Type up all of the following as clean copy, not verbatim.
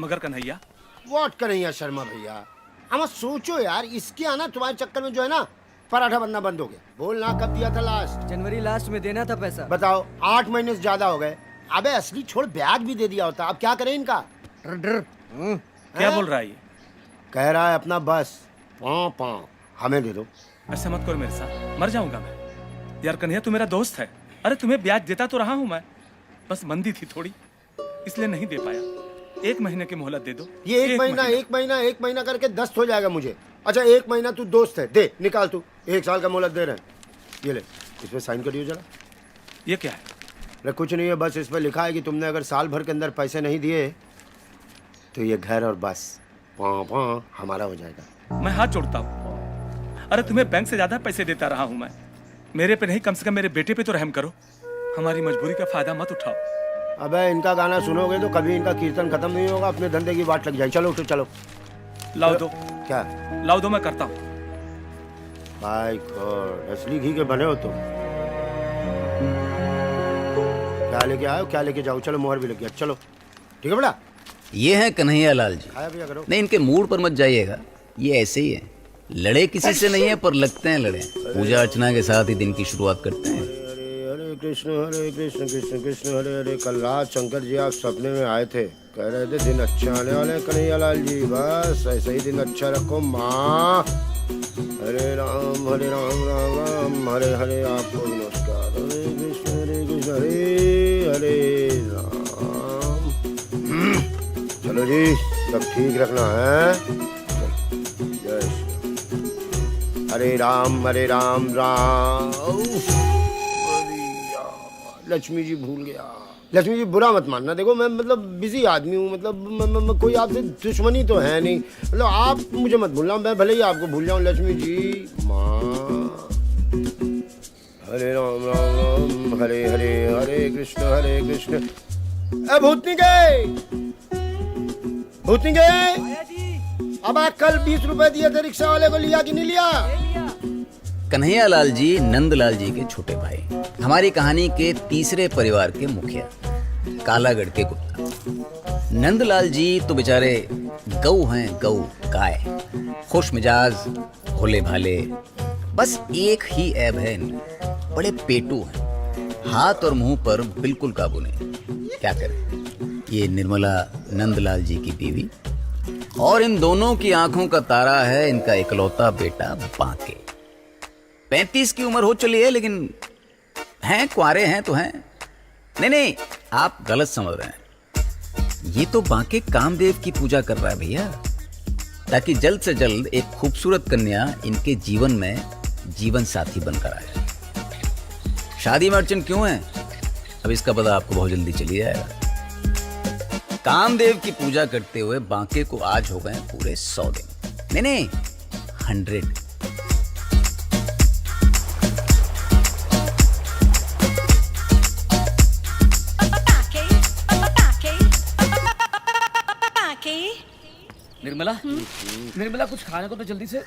मगर कन्हैया, व्हाट कन्हैया शर्मा भैया, हम सोचो यार, इसके आना तुम्हारे चक्कर में जो है ना पराठा बनना बंद हो गया। बोल ना कब दिया था लास्ट? जनवरी लास्ट में देना था पैसा। बताओ 8 महीने से ज्यादा हो गए। अबे असली छोड़, ब्याज भी दे दिया होता। अब क्या करें इनका? क्या बोल रहा है ये? कह रहा है अपना बस पाँव पाँव हमें दे दो। ऐसा मत करो मेरे साथ, मर जाऊंगा मैं। यार कन्हैया, तू मेरा दोस्त है। अरे तुम्हें ब्याज देता तो रहा हूं मैं, बस मंदी थी थोड़ी, इसलिए नहीं दे पाया। 1 महीने की मोहलत दे दो। ये एक महीना करके 10 हो जाएगा मुझे। अच्छा 1 महीना तू दोस्त है, दे निकाल। तू 1 साल का मोहलत दे रहे हैं, ये ले, इस पे साइन करियो जरा। ये क्या है? अरे कुछ नहीं है, बस इस पे लिखा है कि तुमने अगर साल भर के अंदर पैसे नहीं दिए तो ये घर और बस पाँ हमारा हो जाएगा। मैं हाथ जोड़ता हूँ। अरे तुम्हें बैंक से ज्यादा पैसे देता रहा हूँ मैं, मेरे पे नहीं, कम से कम मेरे बेटे पे तो रहम करो। हमारी मजबूरी का फायदा मत उठाओ। अबे इनका गाना सुनोगे तो कभी इनका कीर्तन खत्म नहीं होगा, अपने धंधे की बात लग जाए। चलो उठो चलो। लाओ दो। क्या लाओ दो, मैं करता हूँ। भाई गॉड, असली घी के बने हो तुम। क्या लेके आए हो, क्या लेके जाओ? चलो मोहर भी लग गया, चलो ठीक है बेटा। ये है कन्हैया लाल जी। खाया पिया करो। नहीं, इनके मूड पर मत जाइएगा, ये ऐसे ही है। लड़े किसी से नहीं है पर लगते हैं लड़े। पूजा अर्चना के साथ ही दिन की शुरुआत करते हैं। हरे कृष्ण कृष्ण कृष्ण हरे हरे। कल रात शंकर जी आप सपने में आए थे, कह रहे थे दिन अच्छा आने वाले हैं कन्हैया लाल जी, बस ऐसे ही दिन अच्छा रखो माँ। हरे राम राम राम हरे हरे। आपको नमस्कार। हरे कृष्ण हरे हरे राम। चलो जी, सब ठीक रखना है। जय श्री हरे राम राम। लक्ष्मी जी भूल गया। लक्ष्मी जी बुरा मत मानना, देखो मैं मतलब बिजी आदमी हूँ, मतलब कोई आपसे दुश्मनी तो है नहीं, मतलब आप मुझे मत भूलना, मैं भले ही आपको भूल जाऊँ। लक्ष्मी जी माँ। हरे राम राम राम हरे हरे। हरे कृष्ण भूतनी गए, भूतनी गए। अब आप कल 20 रुपए दिए थे रिक्शा वाले को, लिया कि नहीं लिया? कन्हैया लाल जी नंदलाल जी के छोटे भाई, हमारी कहानी के तीसरे परिवार के मुखिया, कालागढ़ के गुप्ता। नंदलाल जी तो बेचारे गऊ हैं, गऊ गाय, खुश मिजाज, भोले भाले। बस एक ही ऐब है इनमें, बड़े पेटू हैं, हाथ और मुंह पर बिल्कुल काबू नहीं। क्या करें, ये निर्मला नंदलाल जी की बीवी, और इन दोनों की आंखों का तारा है इनका इकलौता बेटा बांके। 35 की उम्र हो चली है, लेकिन हैं कुंवारे हैं तो हैं। नहीं, आप गलत समझ रहे हैं। ये तो बांके कामदेव की पूजा कर रहा है भैया, ताकि जल्द से जल्द एक खूबसूरत कन्या इनके जीवन में जीवन साथी बनकर आए। शादी में अड़चन क्यों है, अब इसका पता आपको बहुत जल्दी चली जाएगा। कामदेव की पूजा करते हुए बांके को आज हो गए पूरे 100 दिन। नहीं 100। निर्मला कुछ खाने को तो जल्दी से।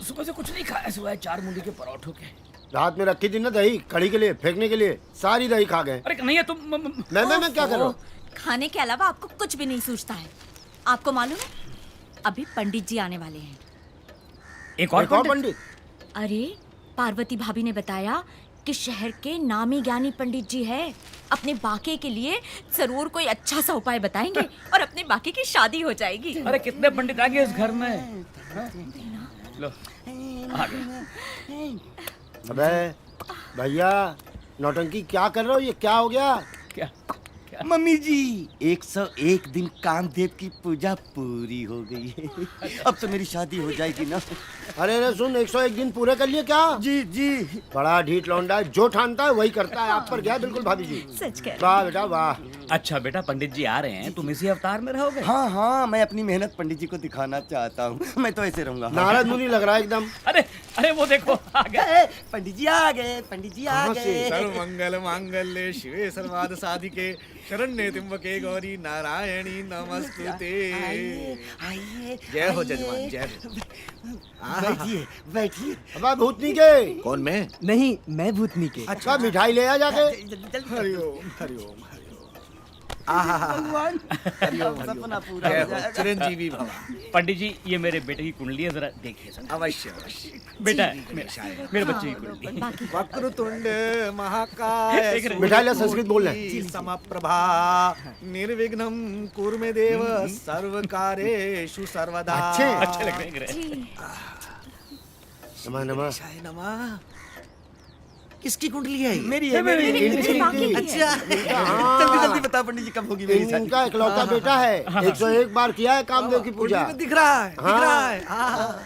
सुबह से कुछ नहीं खाया सिवाय 4 मूली के पराठों के। रात में रखी थी ना दही कड़ी के लिए, फेंकने के लिए, सारी दही खा गए। अरे कन्हैया तुम मैं क्या कर रहा हूँ? खाने के अलावा आपको कुछ भी नहीं सूझता है। आपको मालूम है अभी पंडित जी आने वाले हैं। एक और पंडित? अरे पार्वती भाभी ने बताया कि शहर के नामी ज्ञानी पंडित जी है, अपने बाके के लिए जरूर कोई अच्छा सा उपाय बताएंगे और अपने बाके की शादी हो जाएगी। अरे कितने पंडित आ गए इस घर में। लो आ गए। अबे भैया नौटंकी क्या कर रहे हो, ये क्या हो गया? क्या मम्मी जी 101 दिन कामदेव की पूजा पूरी हो गई है। अब तो मेरी शादी हो जाएगी ना। अरे सुन, 101 दिन पूरे कर लिए क्या? जी जी। बड़ा ढीठ लौंडा है, जो ठानता है वही करता है। आप पर गया बिल्कुल भाभी जी। सच कह। वाह बेटा वाह। अच्छा बेटा, पंडित जी आ रहे हैं, तुम इसी अवतार में रहोगे? हाँ, मैं अपनी मेहनत पंडित जी को दिखाना चाहता हूँ। मैं तो ऐसे रहूंगा। नारद मुनि लग रहा है एकदम। अरे वो देखो आ गए पंडित जी आ गए, पंडित जी आ गए। सर्वमंगल मांगल्ये शिवे सर्वार्थ साधिके शरण्ये त्र्यंबके गौरी नारायणी नमस्तुते। आइए जय हो जजमान, जय हो। बैठिए। अब भूतनी के कौन मैं? नहीं, मैं भूतनी के। अच्छा मिठाई ले आ जाके। हरिओम हरिओम हरिओम। भगवान सपना पूरा जय हो हो, जाएगा। चिरंजीवी भवा। पंडित जी ये मेरे बेटे की कुंडली है, जरा देखिए जरा। अवश्य अवश्य। बेटा है मेरे बच्चे की कुंडली। बाकी वक्रतुंड महाकाय मिठाई ला, संस्कृत बोलना है। सूर्यकोटि समप्रभा निर्विघ्नं कुरु मे देव सर्वकारेषु सर्वदा। अच्छे लग रहे हैं ग्रह। जी नमः नमः। जय नमः। किसकी कुंडली है ये? मेरी है मेरी मेरी बाकी की है। अच्छा जल्दी जल्दी बता पंडित जी कब होगी मेरी शादी? इनका इकलौता बेटा है, 101 बार किया है कामदेव की पूजा। कुंडली में दिख रहा है, दिख रहा है। हाँ।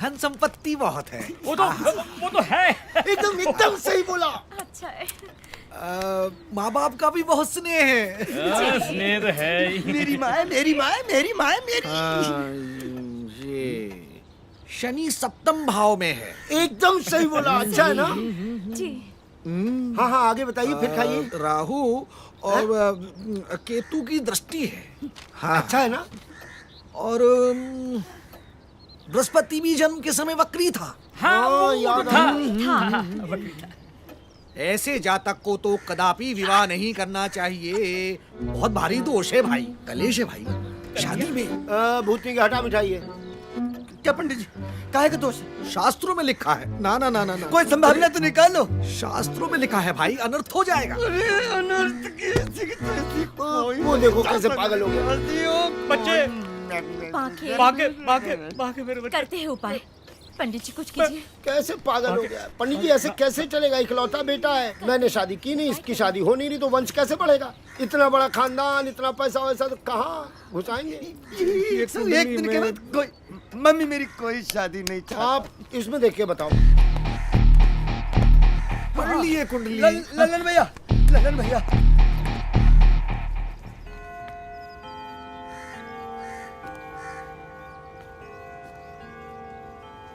धन संपत्ति बहुत है। वो तो है। एकदम सही बोला। अच्छा है। माँ बाप का भी बहुत स्नेह है। स्नेह तो है ही। मेरी माँ है मेरी माँ है मेरी माँ है मेरी। ये शनि सप्तम भाव में है। एकदम सही बोला। अच्छा है ना? जी हाँ हाँ, आगे बताइए, फिर खाइए। राहु और केतु की दृष्टि है। हाँ। अच्छा है ना? और बृहस्पति भी जन्म के समय वक्री था। हाँ, याद था। ऐसे जातक को तो कदापि विवाह नहीं करना चाहिए। बहुत भारी दोष है भाई, कलेश है भाई शादी में। भूतनी की हटा मिठाई है। क्या पंडित जी काहे का दोष? शास्त्रों में लिखा है। ना ना ना ना ना। कोई संभावना तो निकालो। शास्त्रों में लिखा है भाई, अनर्थ हो जाएगा। अरे अनर्थ की ऐसी की तैसी कोई वो देखो कैसे पागल हो गया। बच्चे बाकी बाके मेरे बच्चे। करते हैं उपाय। पंडित जी कुछ कीजिए। कैसे पागल हो गया पंडित जी? ऐसे कैसे चलेगा? इकलौता बेटा है, मैंने शादी की नहीं, इसकी शादी हो नहीं रही तो वंश कैसे बढ़ेगा? इतना बड़ा खानदान, इतना पैसा वैसा तो कहाँ घुसाएंगे? 101 दिन के बाद कोई मम्मी मेरी कोई शादी नहीं चाहती। आप इसमें देख के बताओ। पढ़ लिए कुंडली। ललन भैया ललन भैया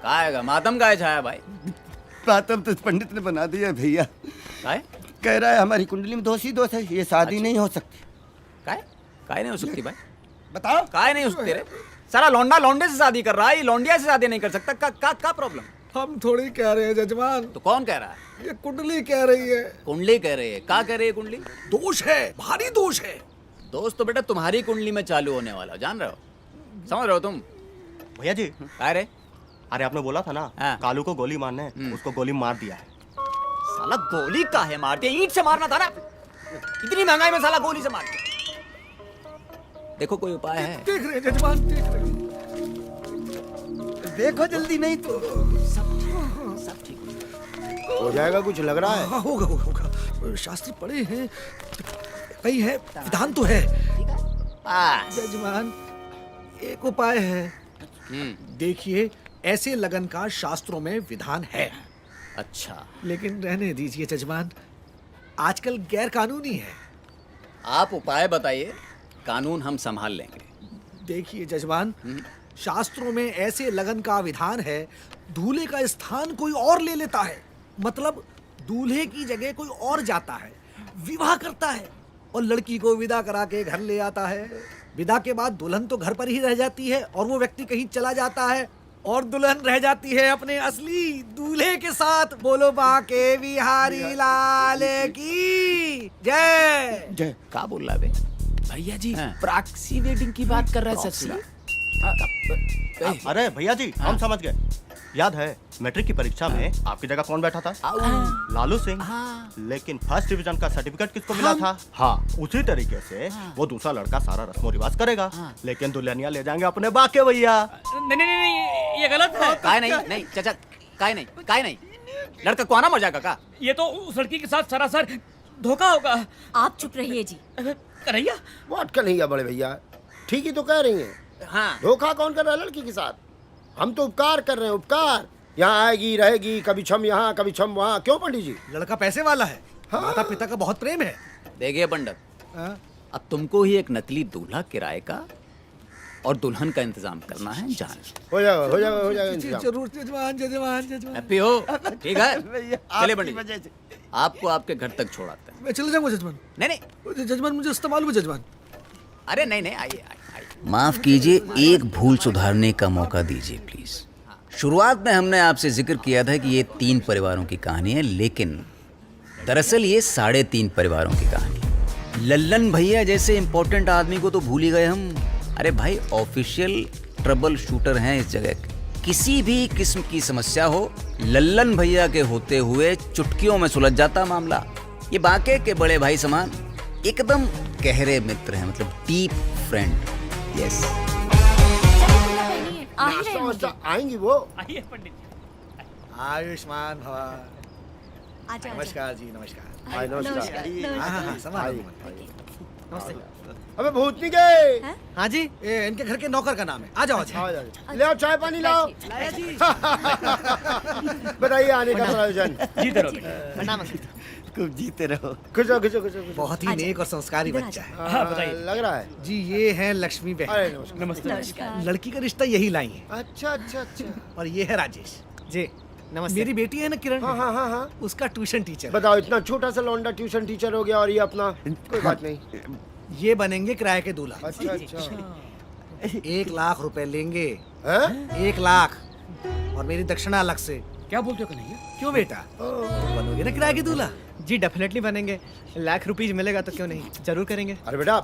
का है मातम का है छाया भाई? प्रातम तो पंडित ने बना दिया है भैया। काय कह रहा है हमारी कुंडली में दोष ही दोष है, ये शादी नहीं हो सकती। काय काय नहीं हो सकती भाई? बताओ। काय नहीं हो सकती रे? सारा लौंडा लौंडे से शादी कर रहा है, ये लौंडिया से शादी नहीं कर सकता। का प्रॉब्लम? हम थोड़ी कह रहे हैं जजमान, तो कौन कह रहा है? ये कुंडली कह रही है। कुंडली कह रही है। का कह रही है कुंडली? दोष है, भारी दोष है। दोस्त तो बेटा तुम्हारी कुंडली में चालू होने वाला, जान रहे हो? समझ रहे हो तुम? भैया जी, काय रे? अरे आपने बोला था ना हाँ। कालू को गोली मारने, उसको गोली मार दिया है। साला गोली का है मारते? ईंट से मारना था ना। इतनी महंगाई में साला गोली से मार दिया। देखो कोई उपाय है? देख रहे हैं जजमान, देख रहे हैं। देखो जल्दी नहीं तो हो जाएगा, कुछ लग रहा है। हाँ, होगा होगा होगा। शास्त्र पढ़े हैं, कहीं है, विधान तो है। जजमान एक उपाय है। देखिए, ऐसे लगन का शास्त्रों में विधान है। अच्छा, लेकिन रहने दीजिए जजमान, आजकल गैर कानूनी है। आप उपाय बताइए, कानून हम संभाल लेंगे। देखिए जजमान, शास्त्रों में ऐसे लगन का विधान है, दूल्हे का स्थान कोई और ले लेता है। मतलब दूल्हे की जगह कोई और जाता है, विवाह करता है और लड़की को विदा करा के घर ले आता है। विदा के बाद दुल्हन तो घर पर ही रह जाती है और वो व्यक्ति कहीं चला जाता है और दुल्हन रह जाती है अपने असली दूल्हे के साथ। बोलो बाके बिहारी लाल की जय। जय। क्या बोल रहा है बे? भैया जी हाँ। प्रॉक्सी वेडिंग की बात कर रहा है ससुरा। अरे भैया जी, हम समझ गए। याद है मैट्रिक की परीक्षा में आपकी जगह कौन बैठा था? लालू सिंह। लेकिन फर्स्ट डिवीजन का सर्टिफिकेट किसको मिला था? हाँ, उसी तरीके से वो दूसरा लड़का सारा रस्मो रिवाज करेगा, लेकिन दुल्हनिया ले जाएंगे अपने बाके भैया। नहीं, ये गलत है। काय नहीं चाचा, काय नहीं। लड़का को आना मर जाएगा का? ये तो उस लड़की के साथ सरासर धोखा होगा। आप चुप रहिए जी। कन्हैया, व्हाट कन्हैया बड़े भैया, ठीक ही तो कह रही हैं। हाँ, धोखा कौन कर रहा है लड़की के साथ? हम तो उपकार कर रहे हैं, उपकार। यहाँ आएगी रहेगी, कभी छम यहाँ कभी छम वहाँ। क्यों पंडित जी? लड़का पैसे वाला है, हाँ। माता पिता का बहुत प्रेम है। देखिए पंडित, हाँ? अब तुमको ही एक नकली दूल्हा किराए का और दुल्हन का इंतजाम करना है। जान हो जाएगा इंतजाम। जरूर जजमान जजमान जजमान। हैप्पी हो? ठीक है, भैया चलिए आपकी पंडित वजह जी, से। आपको आपके घर तक छोड़ाते हैं। मैं चले जाऊंगा जजमान। नहीं, जजमान मुझे इस्तेमाल हुआ जजमान। अरे नहीं, आइए। माफ कीजिए, एक भूल सुधारने का मौका दीजिए प्लीज। शुरुआत में हमने आपसे जिक्र किया था कि ये 3 परिवारों की कहानी है, लेकिन दरअसल ये 3.5 परिवारों की कहानी है। लल्लन भैया जैसे इम्पोर्टेंट आदमी को तो भूल ही गए हम। अरे भाई, ऑफिशियल ट्रबल शूटर हैं इस जगह के। किसी भी किस्म की समस्या हो, लल्लन भैया के होते हुए चुटकियों में सुलझ जाता मामला। ये बांके के बड़े भाई समान एकदम गहरे मित्र हैं, मतलब डीप फ्रेंड। यस। आ ही रहे नाश्ता होंगे। वास्ता आएंगी वो। आइए पंडित जी। आयुष्मान भवा। आजा, आजा। नमस्कार जी, नमस्कार। आए नमस्कार। हाँ हाँ हाँ, संभाल। आइए। अबे भूतनी के हाँ जी, ये इनके घर के नौकर का नाम है। आ जाओ, आ जाओ। आ जाओ। ले आओ चाय पानी लाओ। लाया जी। बताइए आने का प्रयोजन। जी दरोगे। खूब जीते रहो। खिंचो खिंचो खिंचो खिंचो। बहुत ही नेक और संस्कारी बच्चा है। हाँ बताइए। लग रहा है। जी, ये है लक्ष्मी अरे बहन। नमस्कार। नमस्ते। नमस्कार। लड़की का रिश्ता यही लाई है। अच्छा अच्छा अच्छा। और ये है राजेश। जी नमस्ते। मेरी बेटी है ना किरण, हाँ हाँ हाँ हाँ। उसका ट्यूशन टीचर। बताओ, इतना छोटा सा लौंडा ट्यूशन टीचर हो गया और ये अपना कोई बात नहीं। ये बनेंगे किराए के दूल्हा। अच्छा अच्छा। 1 लाख रुपए लेंगे। हैं? 1 लाख। और मेरी दक्षिणा अलग से। क्या बोलते हो कन्हैया? क्यों बेटा, तुम बनोगे ना किराए के दूल्हा? जी डेफिनेटली बनेंगे। लाख रुपीज मिलेगा तो क्यों नहीं, जरूर करेंगे। अरे बेटा,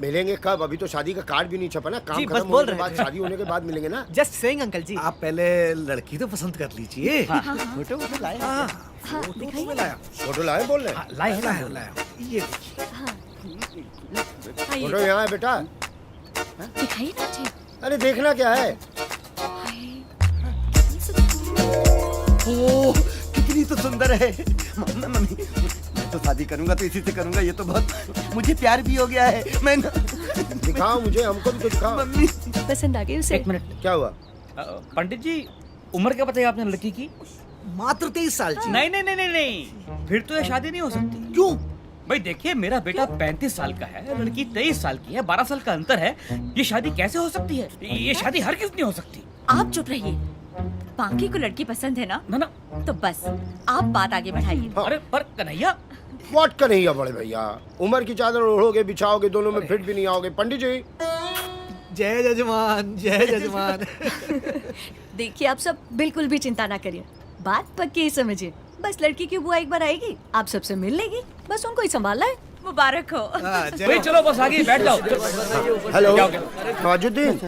मिलेंगे कब? अभी तो शादी का कार्ड भी नहीं छपा ना। काम जी, बस खत्म बोल होने के रहे बाद, हैं। शादी होने के बाद मिलेंगे ना। जस्ट सेइंग अंकल जी। आप पहले लड़की तो पसंद कर लीजिए। फोटो वोटो लाए? हाँ, हाँ, फोटो दिखाइए में ना। लाया। फोटो लाए बोल रहे हैं? लाए लाया, लाया। ये देखिए। आइए। फोटो यहाँ है बेटा। दिखाइए ना जी। अरे देखना क्या है? ओह, कितनी तो सुंदर है। मम्मी, मैं तो शादी करूंगा तो इसी से करूंगा। ये तो बहुत, मुझे प्यार भी हो गया है। मैं दिखाओ मुझे, हमको भी तो दिखाओ। मम्मी, पसंद आ गई उसे? एक मिनट। क्या हुआ? पंडित जी, उम्र क्या बताई आपने लड़की की? मात्र 23 साल की। नहीं नहीं नहीं नहीं नहीं, फिर तो ये शादी नहीं हो सकती। क्यों? भाई देखिए, मेरा बेटा 35 साल का है, लड़की 23 साल की है, 12 साल का अंतर है। ये शादी कैसे हो सकती है? ये शादी हर किस नहीं हो सकती। आप चुप रहिए। बाकी को लड़की पसंद है ना, ना ना। तो बस आप बात आगे बढ़ाइए। अरे पर कन्हैया, व्हाट का नहीं है बड़े भैया? उम्र की चादर ओढ़ोगे, बिछाओगे, दोनों में फिट भी नहीं आओगे। पंडित जी, जय जजमान, जय जजमान। देखिए, आप सब बिल्कुल भी चिंता ना करिए, बात पक्की ही समझिए। बस लड़की की बुआ एक बार आएगी, आप सबसे मिल लेगी, बस उनको ही संभालना है। मुबारक हो। हाँ, भाई चलो बस आगे बैठ जाओ। हेलो क्या हो गया? नवाजुद्दीन।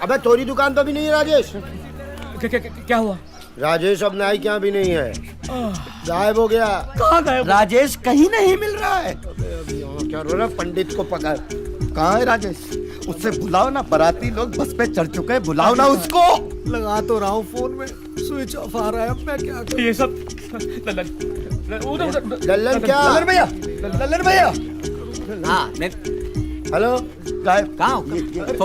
अबे तोरी दुकान पे भी नहीं है राजेश। क्या हुआ? राजेश अब नाई क्या भी नहीं है, गायब हो गया। कहाँ गए? राजेश कहीं नहीं मिल रहा है। क्या रो रहा? पंडित को पकड़। कहाँ है राजेश? उससे बुलाओ ना, बाराती लोग बस पे चढ़ चुके हैं, बुलाओ ना उसको। लगा तो रहा हूँ फोन में, स्विच ऑफ आ रहा है। अब मैं क्या करूं? ये सब लल्लन लल्लन क्या? लल्लन भैया, लल्लन भैया। हाँ, मैं हेलो, गायब। कहाँ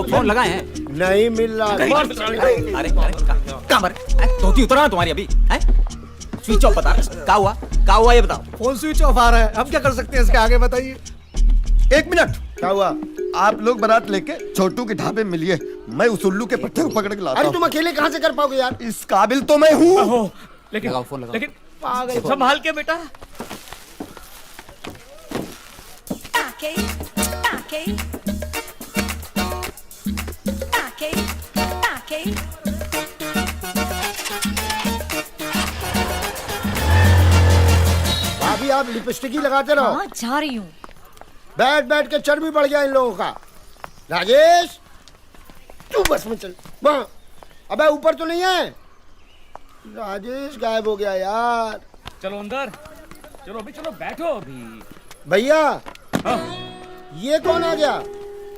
फोन लगाए हैं? नहीं मिल रहा। अरे कहाँ पर धोती उतरा ना तुम्हारी अभी है? स्विच ऑफ बता, क्या हुआ ये बताओ। फोन स्विच ऑफ आ रहा है, हम क्या कर सकते हैं इसके आगे, बताइए। 1 मिनट। क्या हुआ? आप लोग बारात लेके छोटू के ढाबे मिलिए, मैं उस उल्लू के पट्टे को पकड़ के लाता अरे हूँ। तुम अकेले कहाँ से कर पाओगे यार? इस काबिल तो मैं हूँ। ओहो, लेकिन लगाओ, फोन लगाओ। लेकिन संभाल के बेटा। आके, आके, आके, आके। भाभी आप लिपस्टिक ही लगाते रहो। हाँ, जा रही हूँ। बैठ बैठ के चर्बी बढ़ गया इन लोगों का। राजेश, तू बस में चल। वहाँ, अबे ऊपर तो नहीं है? राजेश गायब हो गया यार। चलो अंदर, चलो अभी, चलो बैठो अभी। भैया, हाँ। ये कौन आ गया?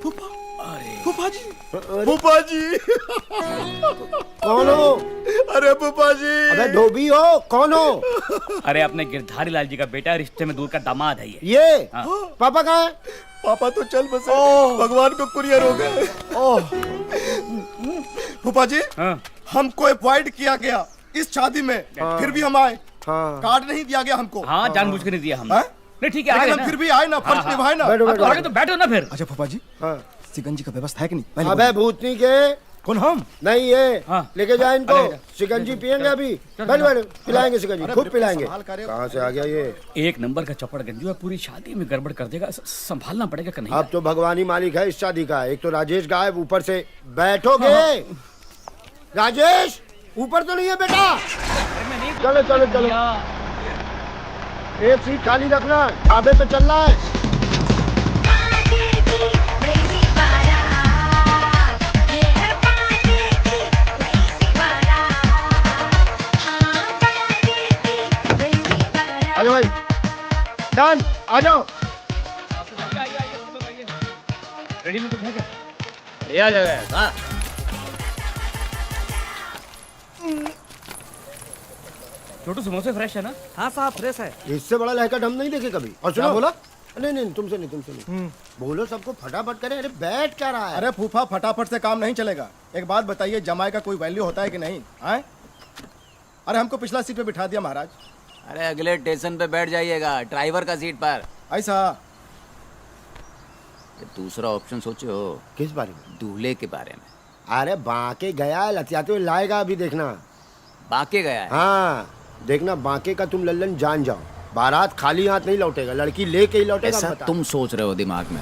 फूफा जी, फूफा जी। कौन हो? अरे फूफा जी। अबे धोबी हो? कौन हो? अरे अपने गिरधारी लाल जी का बेटा, रिश्ते में दूर का दामाद है ये। ये हाँ। पापा कहाँ है? पापा तो चल बसे, भगवान को कुरियर हो गए। फूफा जी, हाँ। हमको अवॉइड किया गया इस शादी में, फिर भी हम आए। हाँ। कार्ड नहीं दिया गया हमको। हाँ, जानबूझ के नहीं दिया हमने। हाँ? नहीं ठीक है, लेकिन आगे हम ना। फिर भी आए ना, फर्ज हाँ, हाँ। निभाए ना। बैठो हाँ, तो आगे बैठो। तो बैठो ना फिर। अच्छा फूफा जी, हाँ। सिकंजी का व्यवस्था है कि नहीं? पहले अबे भूतनी के कौन हम? नहीं ये हाँ। लेके जाए इनको। अरे, शिकंजी पियेंगे अभी। चल, बैठ चल। बैठ, पिलाएंगे शिकंजी, खूब पिलाएंगे। संभाल कर। कहाँ से आ गया ये? एक नंबर का चौपड़ गंजू है, पूरी शादी में गड़बड़ कर देगा। संभालना पड़ेगा कन्हैया। अब तो भगवान ही मालिक है इस शादी का। एक तो राजेश गायब, ऊपर से बैठोगे। राजेश ऊपर तो नहीं है बेटा? चलो चलो चलो, एक सीट खाली रखना, ढाबे पे चल रहा है। आ जाओ। रेडी में तो है क्या? ये आ जाएगा। हाँ। छोटू समोसे फ्रेश है ना? हाँ साहब फ्रेश है। इससे बड़ा लहका हम नहीं देखे कभी। और सुनो, बोला नहीं तुमसे नहीं बोलो सबको फटाफट करे। अरे बैठ क्या रहा है? अरे फूफा, फटाफट से काम नहीं चलेगा। एक बात बताइए, जमाई का कोई वैल्यू होता है कि नहीं? आए? अरे हमको पिछला सीट पे बिठा दिया महाराज। अरे अगले स्टेशन पे बैठ जाइएगा, ड्राइवर का सीट पर। ऐसा? दूसरा ऑप्शन सोचो। किस बारे में? दूल्हे के बारे में। अरे बांके गया है, लतियाते हुए लाएगा अभी, देखना। बाके गया है। हाँ देखना, बांके का तुम लल्लन जान जाओ। बारात खाली हाथ नहीं लौटेगा, लड़की लेके ही लौटेगा। ऐसा बता। तुम सोच रहे हो दिमाग में।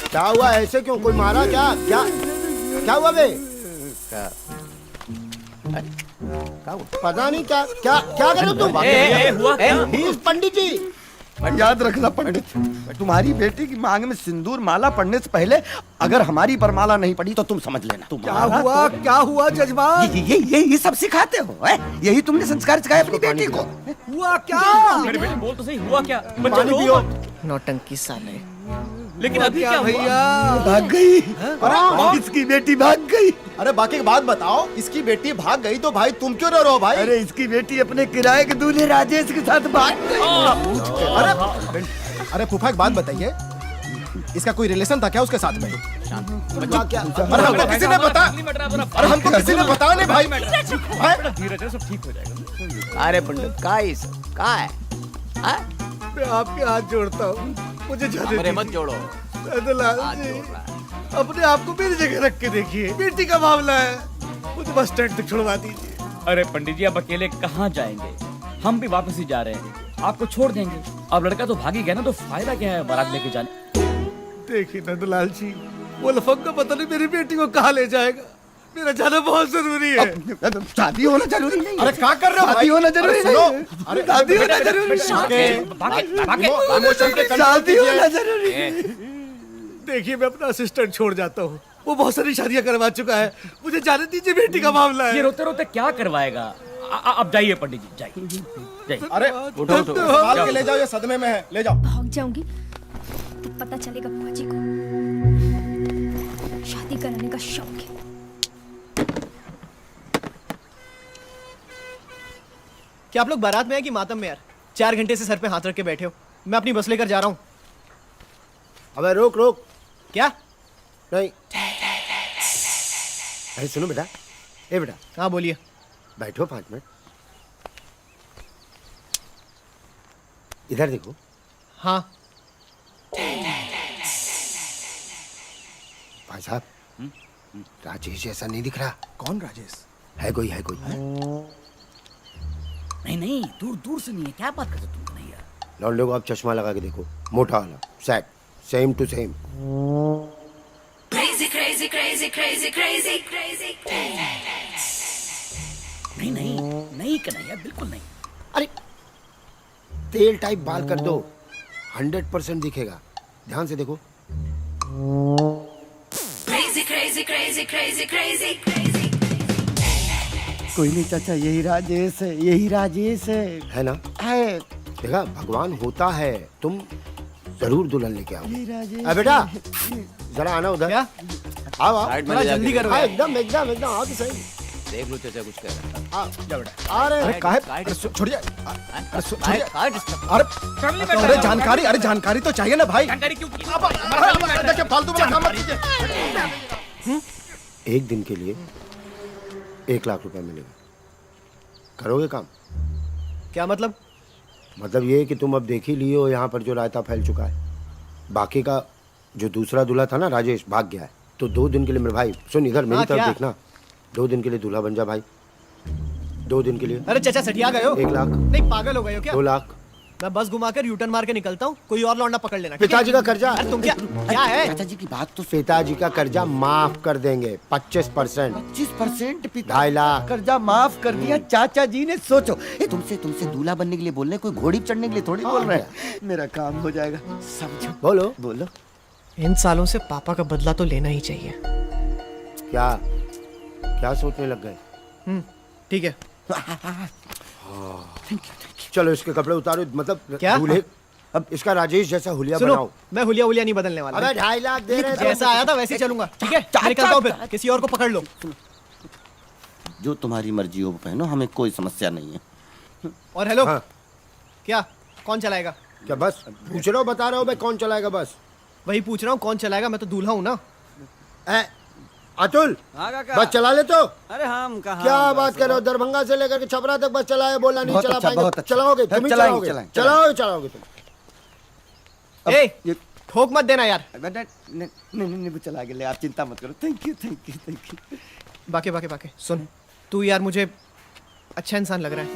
क्या हुआ? ऐसे क्यों? कोई मारा क्या? क्या क्या हुआ बे? पता नहीं क्या क्या क्या कर रहे हो तुम? हुआ क्या? He is पंडित जी। याद रखना पंडित, तुम्हारी बेटी की मांग में सिंदूर माला पड़ने से पहले अगर हमारी बरमाला नहीं पड़ी तो तुम समझ लेना। क्या हुआ जजमान? ये सब सिखाते हो है? यही तुमने संस्कार सिखाया अपनी बेटी को? हुआ क्या? मेरे बेटे बोल तो सही, हुआ क्या? बच्चा पानी रो पियो। मत। नौटंकी साले। लेकिन अभी क्या हुआ? भैया भाग गई। अरे इसकी बेटी भाग गई। अरे बाकी की बात बताओ, इसकी बेटी भाग गई तो भाई तुम क्यों रो रहे हो भाई? अरे इसकी बेटी अपने किराए के दूल्हे राजेश के साथ भाग गई। अरे फूफा, एक बात बताइए, इसका कोई रिलेशन था क्या उसके साथ में? क्या? अरे हमको किसी ने बता, अरे हमको किसी ने बताया नहीं भाई। धीरज है, सब ठीक हो जाएगा। अरे पंडित का है सब? का है? हाँ? मैं आपके हाथ जोड़ता हूँ, मुझे जाने हमरे मत जोड़ो। नंदलाल हाथ जी, जोड़ रहा है। अपने आप को मेरी जगह रख के देखिए। बेटी का मामला है, मुझे बस स्टैंड तक छुड़वा दीजिए। अरे पंडित जी, अब अकेले कहाँ जाएंगे? हम भी वापस ही जा रहे हैं, आपको छोड़ देंगे। अब लड़का तो भागी गया ना, तो फायदा क्या है बारात लेके जाने? देखिए नंदलाल जी, वो लफंगा पता नहीं मेरी बेटी को कहाँ ले जाएगा। मेरा जाना बहुत जरूरी है। शादी होना जरूरी नहीं। अरे क्या कर रहे हो भाई? शादी होना जरूरी अरे सुनो, नहीं। अरे शादी होना जरूरी नहीं। इमोशन पे कंट्रोल शादी कीजिए। होना जरूरी नहीं। देखिए मैं अपना असिस्टेंट छोड़ जाता हूँ, वो बहुत सारी शादियां करवा चुका है। मुझे जाने दीजिए, बेटी का मामला ये है। रोते रोते क्या करवाएगा? अब जाइए पंडित जी, जाइए जाइए। अरे उठो उठो। संभाल के ले जाओ, ये सदमे में है, ले जाओ। भाग जाऊंगी तो पता चलेगा बुआ जी को शादी कराने का शौक है। क्या आप लोग बारात में हैं कि मातम में? यार 4 घंटे से सर पे हाथ रख के बैठे हो। मैं अपनी बस लेकर जा रहा हूँ। अबे रोक रोक। क्या? नहीं, अरे सुनो बेटा, ए बेटा हाँ बोलिए। बैठो 5 मिनट। इधर देखो। हाँ भाई साहब, राजेश ऐसा नहीं दिख रहा। कौन राजेश? है कोई नहीं नहीं, दूर दूर से नहीं है। क्या बात करते तुम? नहीं यार। लौंडे को आप चश्मा लगा के देखो, मोटा वाला, सेट, सेम टू सेम। नहीं नहीं नहीं कन्हैया, बिल्कुल नहीं। अरे तेल टाइप बाल कर दो, 100% दिखेगा। ध्यान से देखो। कोई नहीं चाचा, यही राजेश है, यही राजेश है ना? है। देखा, भगवान होता है। तुम जरूर दुल्हन लेके आओ। यही राजेश। अरे बेटा जरा आना उधर। क्या? आओ आओ। साइड में थोड़ा ले जाके जल्दी करो हाँ, यार। एकदम एकदम एकदम आओ तो सही। देख लो चाचा कुछ कह रहा है। आओ। जा बेटा। अरे अरे काहे? काहे अरे छोड़िए। अरे छोड़िए। काहे डिस्टर्ब? अरे जानकारी तो चाहिए ना भाई। जानकारी क्यों की? देखिए, फालतू में काम मत कीजिए। एक दिन के लिए 1 लाख रुपए मिलेगा। करोगे काम? क्या मतलब? मतलब ये कि तुम अब देख ही लिए हो यहाँ पर जो रायता फैल चुका है। बाकी का जो दूसरा दूल्हा था ना, राजेश, भाग गया है। तो 2 दिन के लिए मेरे भाई, सुन इधर मेरी तरफ क्या? देखना। 2 दिन के लिए दूल्हा बन जा भाई। 2 दिन के लिए अरे चाचा सटिया गए हो? 1 लाख, नहीं पागल हो गए हो क्या? 2 लाख। मैं बस घुमाकर यूटर्न मार के निकलता हूँ, कोई और लौंडा पकड़ लेना। ठीक है? पिताजी का कर्जा। अरे तुम क्या है? चाचा जी की बात तो पिताजी का कर्जा माफ कर देंगे 25%। 25% 2.5 लाख। कर्जा माफ कर दिया चाचा जी ने। सोचो, तुमसे दूल्हा बनने के लिए बोल रहे, कोई घोड़ी पे चढ़ने के लिए थोड़ी बोल रहे हैं। मेरा काम हो जाएगा, समझो। बोलो। बोलो। इन सालों से पापा का बदला तो लेना ही चाहिए। क्या? क्या सोचने लग गए? ठीक है। चलो इसके कपड़े उतारो, मतलब क्या? दूल्हे अब इसका राजेश जैसा हुलिया सुनो, बनाओ। मैं हुलिया हुलिया नहीं बदलने वाला। अबे 2.5 लाख दे रहे थे। जैसा आया था वैसे ही चलूंगा, ठीक है? मैं निकलता हूँ, फिर किसी और को पकड़ लो। जो तुम्हारी मर्जी हो वो पहनो, हमें कोई समस्या नहीं है। और हेलो, हाँ। क्या कौन चलाएगा? क्या बस पूछ रहा हूँ, बता रहा हूँ मैं कौन चलाएगा बस। वही पूछ रहा हूँ, कौन चलाएगा? मैं तो दूल्हा हूँ ना। अतुल बस चला ले तो। अरे हम कहाँ क्या बात कर रहे हो, दरभंगा से लेकर के छपरा तक बस चलाए, बोला नहीं बहुत चला अच्छा, पाएंगे। बहुत अच्छा। चलाओगे तुम ही चलाएंगे, चलाओगे, चलाएंगे। चलाओगे तुम। ए, ठोक मत देना यार। नहीं चला के ले, आप चिंता मत करो। Thank you. बाके सुन, तू यार मुझे अच्छा इंसान लग रहा है।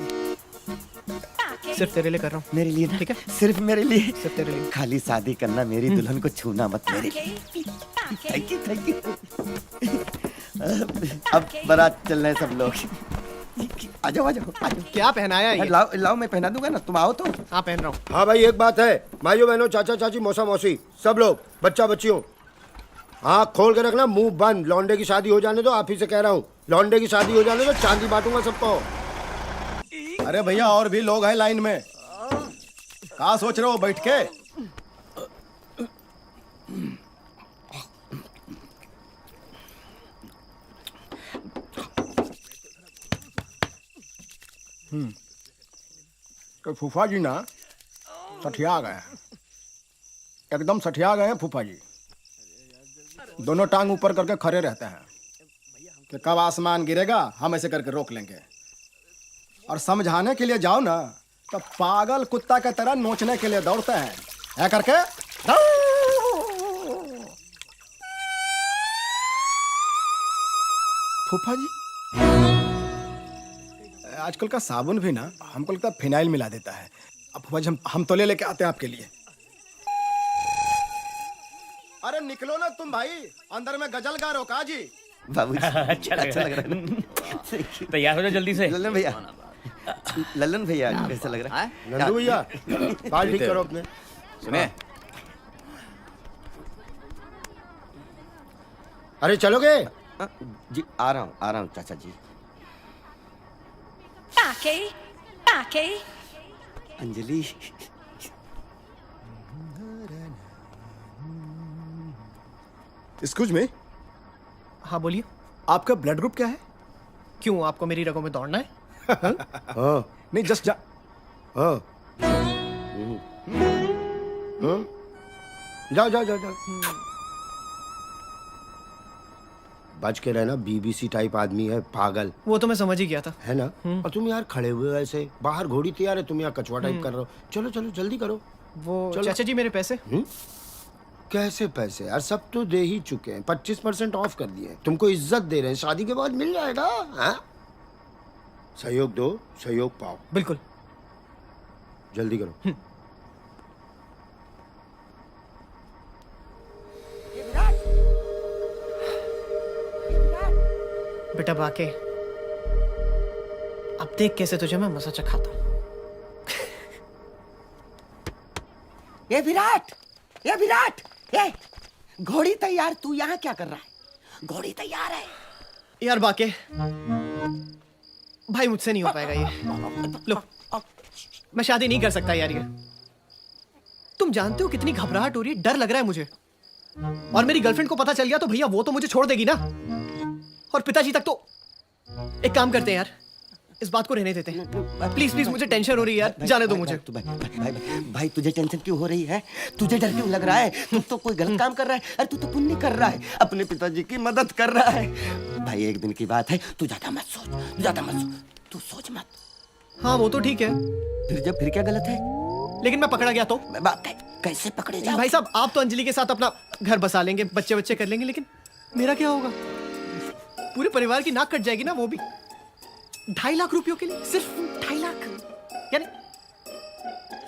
सिर्फ तेरे लिए कर रहा हूँ। मेरे लिए ना? ठीक है, सिर्फ मेरे लिए? सिर्फ तेरे लिए। खाली शादी करना, मेरी दुल्हन को छूना मत। मेरे लिए थैंक यू। अब बारात चल रहे हैं सब लोग। आ जाओ। क्या पहनाया ये? लाओ मैं पहना दूंगा ना, तुम आओ तो। हाँ, पहन रहा हूँ। हाँ भाई एक बात है, भाइयों बहनों, चाचा चाची, मौसा मौसी, सब लोग, बच्चा बच्चियों, आँख खोल के रखना, मुंह बंद। लौंडे की शादी हो जाने दो, आप ही से कह रहा हूँ, लौंडे की शादी हो जाने दो, चांदी बांटूंगा सबको। अरे भैया और भी लोग हैं लाइन में, कहाँ सोच रहे हो बैठ के? तो फूफा जी ना सठिया गए हैं, एकदम सठिया गए हैं फूफा जी। दोनों टांग ऊपर करके खड़े रहते हैं कि कब आसमान गिरेगा हम ऐसे करके रोक लेंगे। और समझाने के लिए जाओ ना तो पागल कुत्ता की तरह नोचने के लिए दौड़ते हैं, ऐ करके। फूफा जी आजकल का साबुन भी ना हमको लगता है फिनाइल मिला देता है। अब फूफा जी हम तो लेके आते हैं आपके लिए। अरे निकलो ना तुम भाई, अंदर में गजल गा रहे हो का जी? बाबू अच्छा लग रहा है। तैयार हो जाओ जल्दी से। ललन भैया कैसा लग रहा है? नंदू भैया बाल ठीक करो अपने। सुने, अरे चलोगे? जी आ रहा हूँ चाचा जी। Anjali, excuse me. हाँ बोलिए। आपका ब्लड ग्रुप क्या है? क्यों, आपको मेरी रगों में दौड़ना है? हाँ नहीं जस्ट हाँ जाओ। बच के रहना, बीबीसी टाइप आदमी है, पागल। वो तो मैं समझ ही गया था। है ना? और तुम यार खड़े हुए हो ऐसे, बाहर घोड़ी तैयार है, तुम यहाँ कछुआ टाइप कर रहे हो। चलो जल्दी करो। वो चलो। चाचा जी मेरे पैसे। कैसे पैसे यार, सब तो दे ही चुके हैं, 25% ऑफ कर दिए। तुमको इज्जत दे रहे हैं, शादी के बाद मिल जाएगा। हाँ? सहयोग दो, सहयोग पाओ। बिल्कुल। जल्दी करो। बेटा बाके, अब देख कैसे तुझे मैं मजा चखाता हूँ। ये विराट, ये घोड़ी तैयार, तू यहाँ क्या कर रहा है? घोड़ी तैयार है। यार बाके, भाई मुझसे नहीं हो पाएगा ये। लो, मैं शादी नहीं कर सकता यार ये। तुम जानते हो कितनी घबराहट हो रही है, डर लग रहा है मुझे। और मेरी गर्लफ्रेंड को पता चल गया तो भैया वो तो मुझे छोड़ देगी ना। और पिताजी तक तो। एक काम करते हैं यार, इस बात को रहने देते हैं। प्लीज मुझे टेंशन हो रही है यार, जाने दो मुझे। भाई तुझे टेंशन क्यों हो रही है? तुझे डर क्यों लग रहा है? तू तो कोई गलत काम कर रहा है। अरे तू तो पुण्य कर रहा है, अपने पिताजी की मदद कर रहा है। भाई एक दिन की बात है, तू ज्यादा मत सोच, तू सोच मत। हाँ वो तो ठीक है, फिर क्या गलत है? लेकिन मैं पकड़ा गया तो? कैसे पकड़े जाओ? भाई साहब, आप तो अंजलि के साथ अपना घर बसा लेंगे, बच्चे कर लेंगे, लेकिन मेरा क्या होगा? पूरे परिवार की नाक कट जाएगी ना, वो भी 2.5 लाख रुपयों के लिए। सिर्फ 2.5 लाख, यानी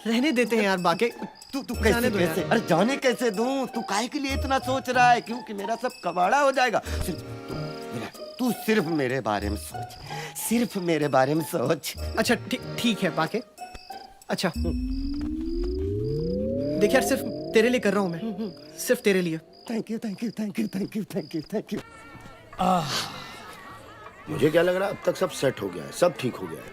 रहने देते हैं यार बाके। तू कैसे? अरे जाने कैसे दूं? तू काहे के लिए इतना सोच रहा है? क्योंकि मेरा सब कबाड़ा हो जाएगा। तू सिर्फ मेरे बारे में सोच, सिर्फ मेरे बारे में सोच। अच्छा ठीक है बाके। अच्छा देख यार, सिर्फ तेरे लिए कर रहा हूं मैं, सिर्फ तेरे लिए। Thank you. मुझे क्या लग रहा है अब तक सब सेट हो गया है, सब ठीक हो गया है।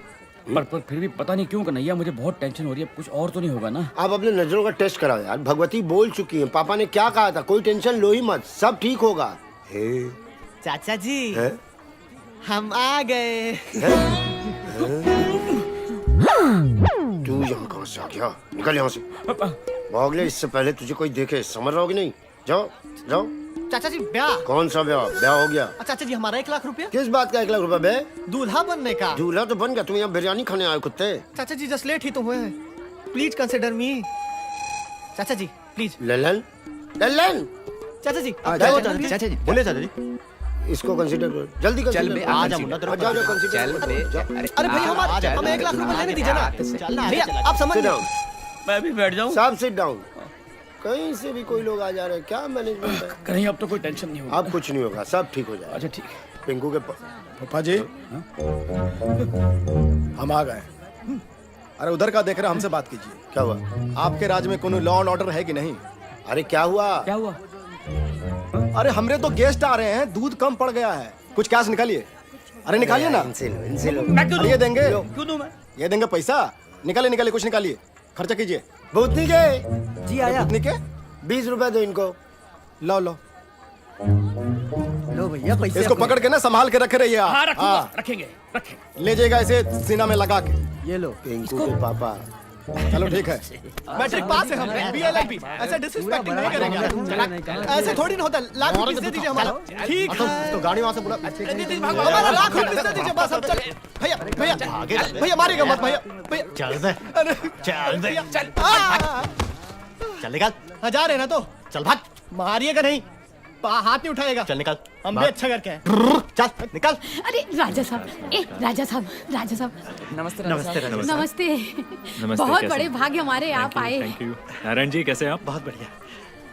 पर फिर भी पता नहीं क्यों कन्हैया मुझे बहुत टेंशन हो रही है, कुछ और तो नहीं होगा ना? आप अपने नजरों का टेस्ट कराओ यार, भगवती बोल चुकी है, पापा ने क्या कहा था, कोई टेंशन लो ही मत, सब ठीक होगा। हे चाचा जी है? हम आ गए। तू यहाँ कहाँ से आ गया? निकल यहाँ से भागले, इससे पहले तुझे कोई देखे, समझ रहा हो कि नहीं? जाओ जाओ। चाचा जी ब्याह। कौन सा ब्याह? ब्याह हो गया। चाचा जी हमारा 1 लाख रुपया। किस बात का 1 लाख रुपए बे? दूल्हा बनने का। दूल्हा तो बन गया, तुम यहाँ बिरयानी खाने आए कुत्ते। चाचा जी जस्ट लेट ही तो हुए हैं, प्लीज कंसिडर मी। चाचा जी प्लीज। ललन ललन चाचा जी चाचा जी बोले चाचा जी, इसको कंसीडर करो, जल्दी चल कंसीडर बे, करो। आ जा मुन्ना, तेरे को जाओ, जाओ, consider consider चल करो, बे, जाओ। अरे भैया हमें 1 लाख रुपए लेने दीजिए ना। भैया आप समझ Sit नहीं। down, मैं भी बैठ जाऊं? साहब सिट डाउन। कहीं से भी कोई लोग आ जा रहे हैं, क्या मैनेजमेंट है? कन्हैया अब तो कोई टेंशन नहीं होगा। अब कुछ नहीं होगा, सब ठीक हो जाएगा। अच्छा ठीक है। पिंकू के फूफा जी हम आ गए। अरे उधर का देख रहे, हमसे बात कीजिए। क्या हुआ? आपके राज्य में कोई लॉ एंड ऑर्डर है कि नहीं? अरे क्या हुआ? क्या हुआ? अरे हमरे तो गेस्ट आ रहे हैं, दूध कम पड़ गया है, कुछ कैश निकालिए। अरे निकालिए ना। इनसे लो, इनसे लो। मैं क्यों अरे ये देंगे, क्यों दूं मैं? ये देंगे पैसा। निकालिए निकालिए, कुछ निकालिए, खर्चा कीजिए। भूतनी के जी आया। कितने के? 20 रुपए दो इनको। लो लो, लो भैया पैसे। इसको पकड़ के ना संभाल के रखे रहिए आप। हाँ रखूंगा, रखेंगे रखेंगे। ले जाइएगा इसे सीना में लगा के। ये लो। पिंकू के पापा। चलो ठीक है। मैट्रिक पास है हम, BLLB। ऐसे डिसरिस्पेक्टिंग नहीं करेंगे। ऐसे थोड़ी ना होता। लाख रुपए दे दीजिए हमारा। ठीक है। तो गाड़ी वहां से बुला। हमारा लाख रुपए दे दीजिए बस। अब चल भैया भैया भैया मारिएगा मत भैया भैया। चल दे, अरे चल दे, चल चल निकल, जा रहे ना तो चल भाग, मारिएगा नहीं, हाथ नहीं उठाएगा। चल निकल, हम भी अच्छा करके हैं। चल निकल। अरे राजा साहब, राजा साहब, राजा साहब, नमस्ते नमस्ते नमस्ते। नमस्ते। बहुत बड़े भाग्य हमारे आप आए। नारायण जी कैसे हैं आप? बहुत बढ़िया।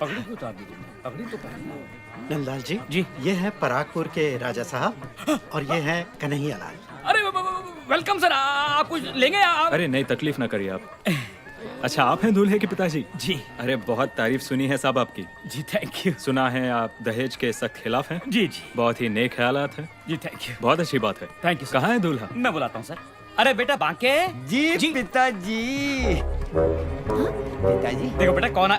पगड़ी क्यों उतार दी तुमने? पगड़ी तो पहनना। नंदलाल जी जी। ये है परागपुर के राजा साहब और ये है कन्हैया लाल। अरे वेलकम सर, आप कुछ लेंगे आप? अरे नहीं, तकलीफ ना करिए आप। अच्छा, आप हैं दूल्हे के पिताजी? जी। अरे बहुत तारीफ सुनी है साहब आपकी। जी थैंक यू। सुना है आप दहेज के सख्त खिलाफ हैं। जी जी बहुत ही नेक ख्यालात हैं। जी थैंक यू। बहुत अच्छी बात है। Thank you. कहाँ है दूल्हा? मैं बुलाता हूँ सर। अरे बेटा बांके। जी पिताजी। पिताजी देखो बेटा कौन आ...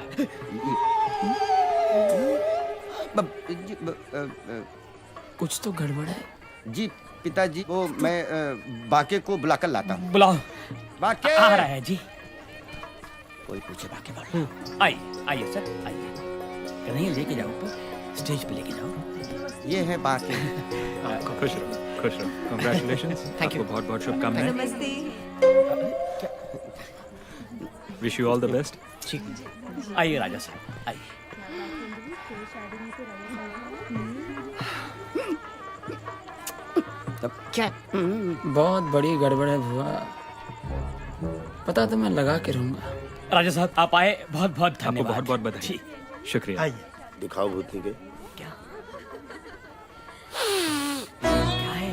कुछ तो गड़बड़ है। जी पिताजी, वो मैं बाके को बुलाकर लाता हूँ। बुलाओ। बाके आ रहा है जी। कोई पूछे बाके बोल। आइए आइए सर आइए। कन्हैया लेके जाओ ऊपर, स्टेज पे लेके जाओ। ये है बाके। खुश रहो, खुश रहो। Congratulations। Thank you। आपको बहुत बहुत शुभकामनाएं। Wish you all the best. ठीक। आइए राजा साहब आइए। क्या? बहुत बड़ी गड़बड़ है बुआ, पता तो मैं लगा के रहूंगा। राजा साहब आप आए, बहुत बहुत आपको धन्यवाद। बहुत बहुत बधाई। शुक्रिया। आइए। दिखाओ भूतनी के। क्या क्या है?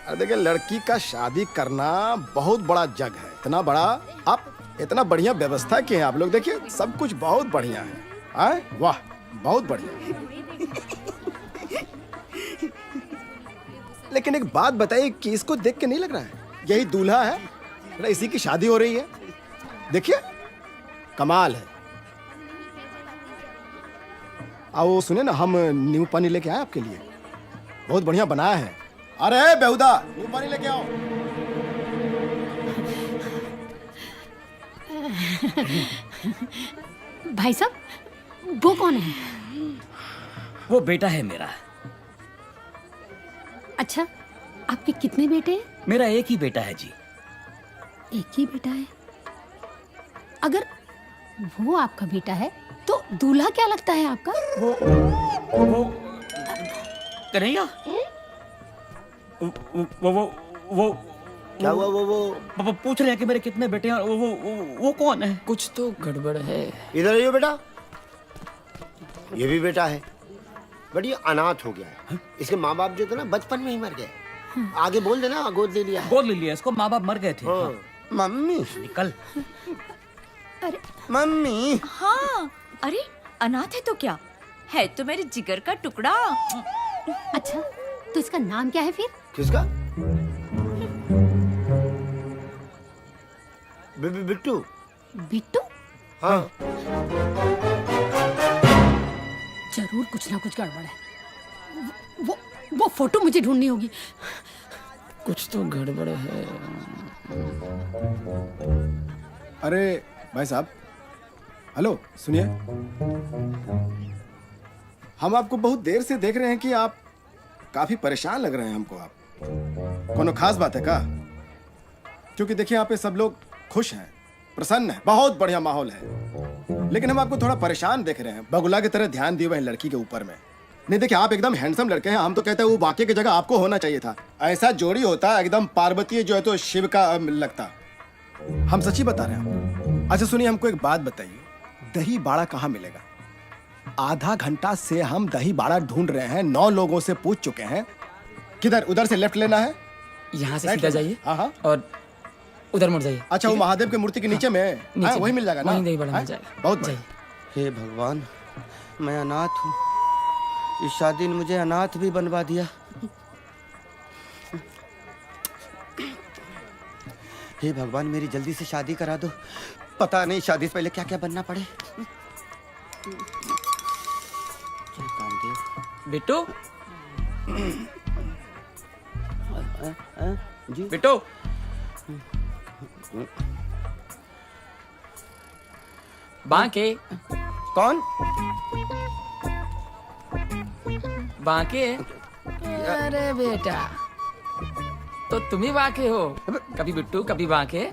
अरे देखिए, लड़की का शादी करना बहुत बड़ा जग है, इतना बड़ा। आप इतना बढ़िया व्यवस्था किए हैं आप लोग, देखिए सब कुछ बहुत बढ़िया है। आए वाह, बहुत बढ़िया। लेकिन एक बात बताइए कि इसको देख के नहीं लग रहा है यही दूल्हा है? अरे इसी की शादी हो रही है, देखिए कमाल है। आओ वो सुने ना, हम नींबू पानी लेके आए आपके लिए, बहुत बढ़िया बनाया है। अरे बेहुदा, नींबू पानी लेके आओ। भाई साहब वो कौन है? वो बेटा है मेरा। अच्छा, आपके कितने बेटे हैं? मेरा एक ही बेटा है जी। एक ही बेटा है? अगर वो आपका बेटा है तो दूल्हा क्या लगता है आपका? वो कन्हैया, वो क्या हुआ? वो पूछ रहे हैं कि मेरे कितने बेटे हैं और वो कौन है? कुछ तो गड़बड़ है। इधर आइए बेटा। ये भी बेटा है, बट ये अनाथ हो गया है। इसके माँ बाप जो थे ना बचपन में ही मर गए। आगे बोल देना, गोद ले लिया। गोद ले लिया इसको, माँ बाप मर गए थे। हाँ। मम्मी निकल। मम्मी। हाँ, अरे अनाथ है तो क्या, है तो मेरे जिगर का टुकड़ा। अच्छा, तो इसका नाम क्या है फिर? किसका? बिट्टू। बिट्टू? हाँ। जरूर कुछ ना कुछ गड़बड़ है। वो फोटो मुझे ढूंढनी होगी। कुछ तो गड़बड़ है। अरे भाई साहब, हेलो सुनिए, हम आपको बहुत देर से देख रहे हैं कि आप काफी परेशान लग रहे हैं हमको। आप कोनो खास बात है का? क्योंकि देखिए यहाँ पे सब लोग खुश हैं, प्रसन्न हैं, बहुत बढ़िया माहौल है, लेकिन हम आपको थोड़ा परेशान देख रहे हैं, बगुला की तरह ध्यान दिए हुए हैं लड़की के ऊपर में। नहीं देखिए, आप एकदम हैंडसम लड़के हैं, हम तो कहते हैं वो बाकी की जगह आपको होना चाहिए था। ऐसा जोड़ी होता एकदम पार्वती जो है तो शिव का लगता। हम सच्ची बता रहे हैं। अच्छा सुनिए, हमको एक बात बताइए, दही बाड़ा कहाँ मिलेगा? आधा घंटा से हम दही बाड़ा ढूंढ रहे हैं, 9 लोगों से पूछ चुके हैं। किधर? उधर से लेफ्ट लेना है, यहाँ से सीधा जाइए। हाँ, और उधर मुड़ जाइए। अच्छा, वो महादेव की मूर्ति के नीचे में वही मिल जाएगा ना? वहीं दही बड़ा मिल जाएगा। बहुत बढ़िया। हे भगवान, मैं अनाथ हूँ, इस शादी ने मुझे अनाथ भी बनवा दिया। हे भगवान, मेरी जल्दी से शादी करा दो, पता नहीं शादी से पहले क्या क्या बनना पड़े। बिट्टू, जी बिट्टू, बांके। कौन? बांके? अरे बेटा, तो तुम ही बांके हो। कभी बिट्टू, कभी बांके।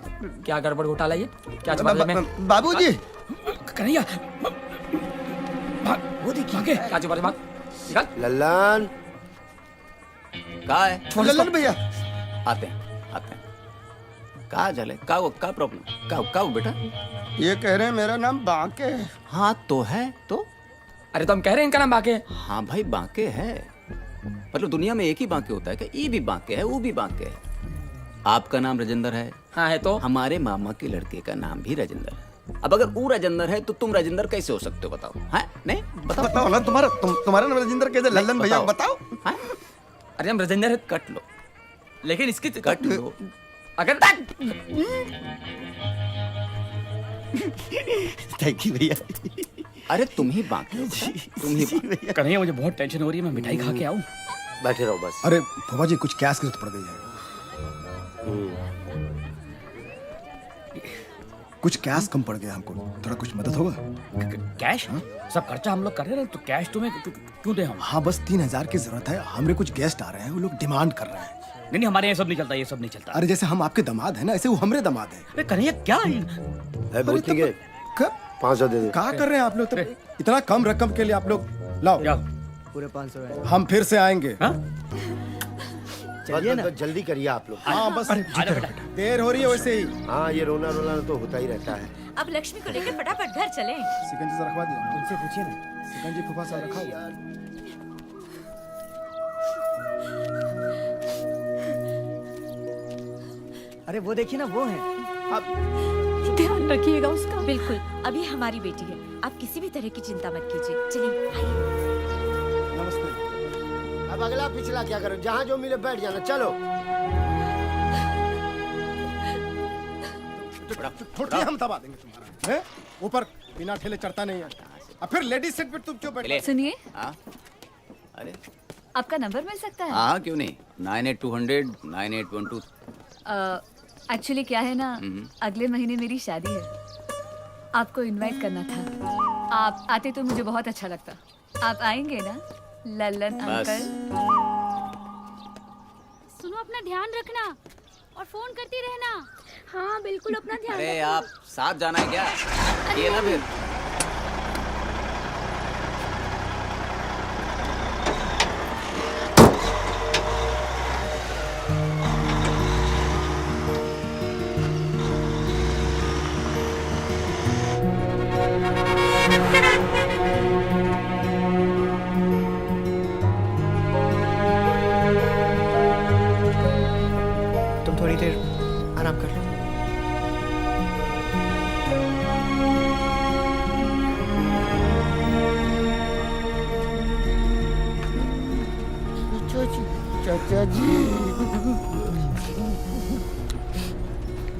क्या गड़बड़ घोटाला ये? क्या जवाब में? बाबूजी। कन्हैया, वो देखिए क्या जवाब बात? निकल। लल्लन। कहाँ है? लल्लन भैया। आते हैं। कहाँ चले? का प्रॉब्लम? का बेटा? ये कह रहे हैं मेरा नाम बांके है। हाँ तो है तो। अरे तो हम कह रहे हैं इनका नाम बांके। हाँ भाई बांके है, मतलब दुनिया में एक ही बांके होता है कि ये भी बांके है, वो भी बांके है। आपका नाम राजेंद्र है? हाँ है तो। हमारे मामा के लड़के का नाम भी राजेंद्र है। अब अगर वो राजेंद्र है तो तुम राजेंद्र कैसे हो सकते हो? बताओ। हैं? नहीं बताओ ना, तुम्हारा नाम राजेंद्र कैसे? लल्लन भैया बताओ। अरे हम राजेंद्र है, कट लो, लेकिन इसकी कट लो। अगर थैंक यू भैया। अरे तुम ही बांके हो, तुम ही बांके। कन्हैया, मुझे बहुत टेंशन हो रही है, मैं मिठाई खा के आऊं? बैठे रहो बस। अरे फूफा जी, कुछ कैश की जरूरत पड़ गई है। कुछ कैश कम पड़ गया हमको, थोड़ा कुछ मदद होगा? कैश? सब खर्चा हम लोग कर रहे हैं, तो कैश तुम्हें क्यों दे हम? हाँ बस 3000 की जरूरत है, हमारे कुछ गेस्ट आ रहे हैं, वो लोग डिमांड कर रहे हैं। नहीं, हमारे यहाँ सब नहीं चलता, ये सब नहीं चलता। अरे जैसे हम आपके दामाद हैं ना, ऐसे वो हमारे दामाद हैं। अरे कन्हैया क्या है? 500 दे दे। क्या कर रहे हैं आप लोग? तो इतना कम रकम के लिए आप लोग लाओ। पूरे 500 है। हम फिर से आएंगे। चलिए ना, जल्दी करिए आप लोग। हाँ बस देर हो रही है वैसे ही। हाँ, ये रोना तो होता ही रहता है। अब लक्ष्मी को लेकर फटाफट घर चलें। सिकंजी से रखवा दिया, उनसे पूछिए ना। सिकंजी फूफा से रखा हुआ। अरे वो देखिए ना, वो है। आप ध्यान रखिएगा उसका। बिल्कुल, अभी हमारी बेटी है, आप किसी भी तरह की चिंता मत कीजिए। चलिए आइए। नमस्ते। अब अगला पिछला क्या करो, जहाँ जो मिले बैठ जाना। चलो हम दबा देंगे तुम्हारा। ऊपर बिना ठेले चढ़ता नहीं है। अब फिर लेडीज सेट पे तुम क्यों बैठे? सुनिए, अरे आपका नंबर मिल सकता है? हाँ क्यों नहीं, 9820 9812। एक्चुअली क्या है ना, अगले महीने मेरी शादी है, आपको इनवाइट करना था। आप आते तो मुझे बहुत अच्छा लगता। आप आएंगे ना लल्लन अंकल? सुनो, अपना ध्यान रखना और फोन करती रहना। हाँ बिल्कुल, अपना ध्यान अरे रखना। आप साथ जाना है क्या? ये ना फिर तुम थोड़ी देर आराम कर लो। चाचा जी,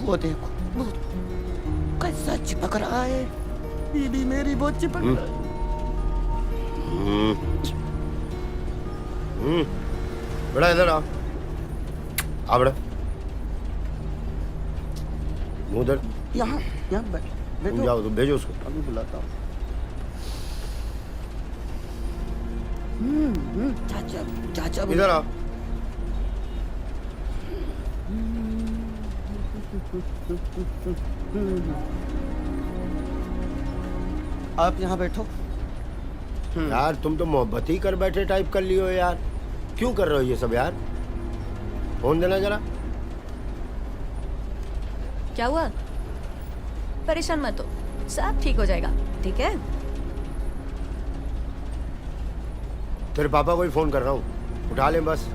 वो देखो, वो कैसा चिपक रहा है। बीबी मेरी बहुत चिपक रहा है। बड़ा इधर आ बड़ा मुंह उधर। यहाँ यहाँ तुम जाओ, तुम भेजो उसको। अभी बुलाता हूँ। चाचा चाचा इधर आओ। आप यहाँ बैठो। यार तुम तो मोहब्बत ही कर बैठे टाइप कर लियो यार। क्यों कर रहे हो ये सब यार? फोन देना जरा। क्या हुआ? परेशान मत हो, सब ठीक हो जाएगा, ठीक है? तेरे पापा को ही फोन कर रहा हूँ, उठा ले बस।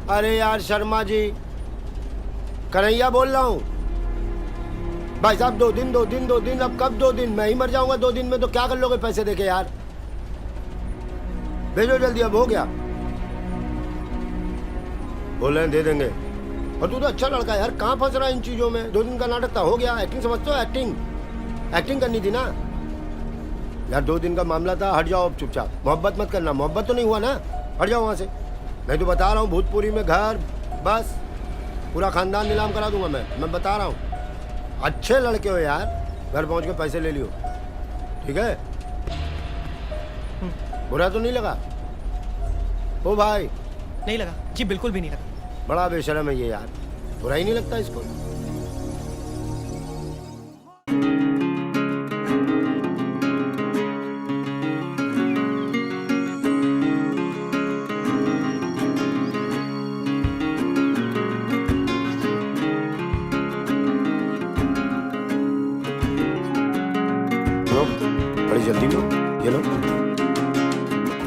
अरे यार शर्मा जी, कन्हैया बोल रहा हूँ। भाई साहब 2 दिन 2 दिन 2 दिन, अब कब 2 दिन? मैं ही मर जाऊंगा 2 दिन में तो क्या कर लोगे पैसे देके यार? भेजो जल्दी, अब हो गया। बोल रहे हैं दे देंगे। और तू तो अच्छा लड़का है यार, कहाँ फंस रहा है इन चीजों में? 2 दिन का नाटक था, हो गया। एक्टिंग समझते हो? एक्टिंग करनी थी ना यार। 2 दिन का मामला था, हट जाओ अब चुपचाप। मोहब्बत मत करना, मोहब्बत तो नहीं हुआ ना, हट जाओ वहां से। नहीं तो बता रहा हूँ भूतपुरी में घर, बस पूरा खानदान नीलाम करा दूंगा मैं बता रहा हूँ। अच्छे लड़के हो यार, घर पहुंच के पैसे ले लियो, ठीक है? बुरा तो नहीं लगा? ओ भाई नहीं लगा जी, बिल्कुल भी नहीं लगा। बड़ा बेशरम है ये यार, बुरा ही नहीं लगता इसको। बड़ी जल्दी में ये लो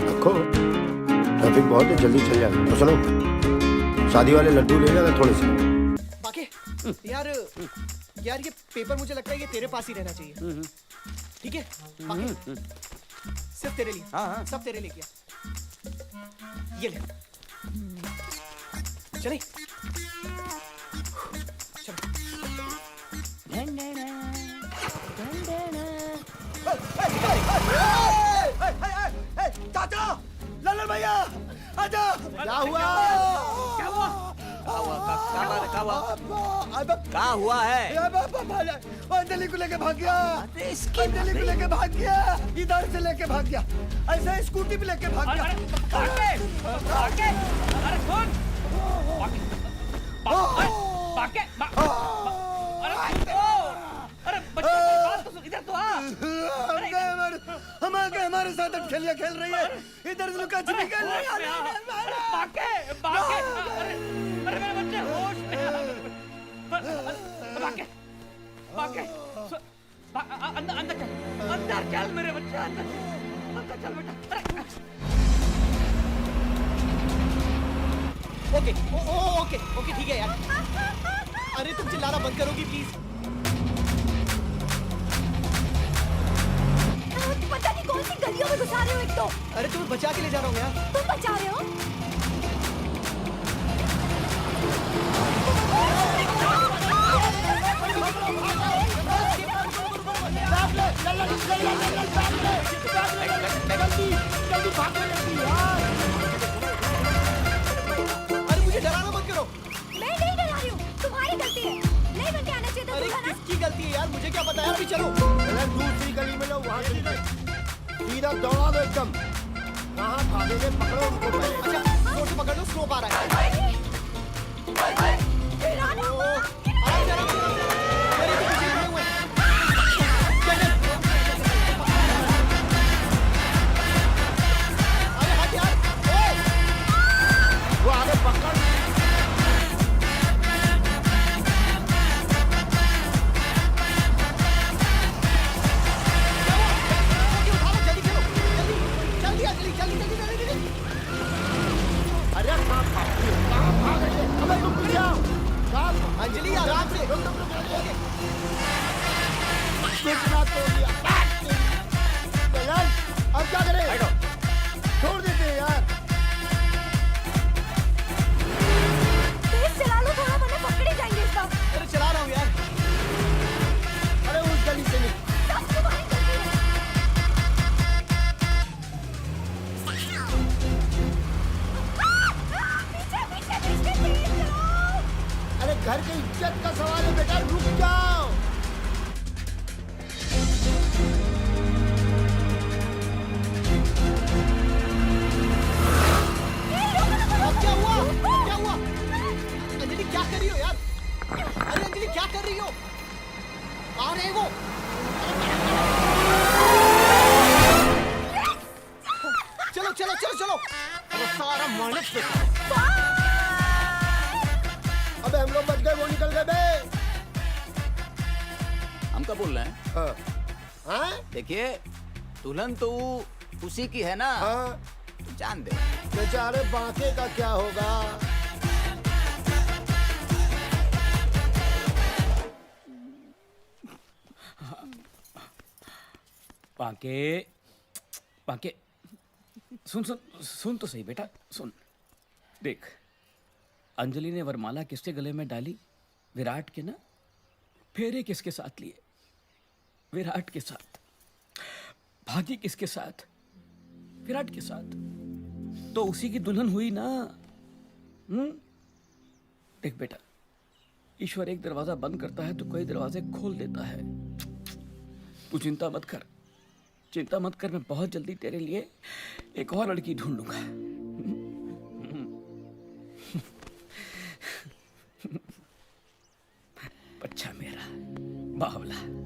रखो, ट्रैफिक बहुत है, जल्दी चल जाएगा। तो सुनो, शादी वाले लड्डू ले जाना थोड़े से। बाकी यार ये पेपर मुझे लगता है ये तेरे पास ही रहना चाहिए, ठीक है? बाकी सिर्फ तेरे लिए, सब तेरे लिए किया। ये ले, चले चाचा, लल्लन भैया आजा। क्या हुआ? क्या हुआ? क्या हुआ है? अंजलि को लेके भाग गया, अंजलि को लेके भाग गया, इधर से लेके भाग गया, ऐसे स्कूटी पे लेके भाग गया। अरे कौन? इधर तो आ। हम आके हमारे साथ अटखेलियां खेल रही है, इधर लुका छिपी खेल रही है। अरे मेरे बच्चे होश में अंदर चल मेरे बच्चे, अंदर चल बेटा। ओके ठीक है यार। अरे तुम चिल्लाना बंद करोगी प्लीज? पता नहीं कौन सी गलियों में घुसा रहे हो एक तो। अरे तुम्हें बचा के ले जा रहा हूँ यार। तुम बचा रहे हो? अरे मुझे डराना मत करो। मैं नहीं डरा रही हूँ, तुम्हारी गलती है। नहीं बन के आना चाहिए था। अरे किसकी गलती है यार, मुझे क्या पता यार। अभी चलो दूसरी गली में लो, वहाँ से सीधा दौड़ा दो एकदम। कहाँ भागेंगे, पकड़ो उनको पहले। अच्छा जोर से पकड़ लो, स्लो आ रहा है। वो आगे पकड़। अरे कहाँ भाग रही हो? कहाँ भाग रही हो? अबे तुम पीछे आओ। घर की इज्जत का सवाल है बेटा, रुक जाओ। क्या हुआ? क्या हुआ? अंजलि क्या कर रही हो यार? अरे अंजलि क्या कर रही हो? आ रहे हैं वो। चलो चलो चलो चलो। वो सारा मानस पे। अबे हम लोग बच गए, वो निकल गए बे। हम क्या बोल रहे हैं? हाँ? देखिए, दुल्हन तो उसी की है ना? हाँ। तो जान दे। बेचारे बांके का क्या होगा? बांके, बांके, सुन सुन सुन तो सही बेटा, सुन। देख, अंजलि ने वरमाला किसके गले में डाली? विराट के ना। फेरे किसके साथ लिए? विराट के साथ। भागी किसके साथ? विराट के साथ। तो उसी की दुल्हन हुई ना। देख बेटा, ईश्वर एक दरवाजा बंद करता है तो कई दरवाजे खोल देता है। तू चिंता मत कर, चिंता मत कर, मैं बहुत जल्दी तेरे लिए एक और लड़की ढूंढूंगा। बच्चा मेरा बावला।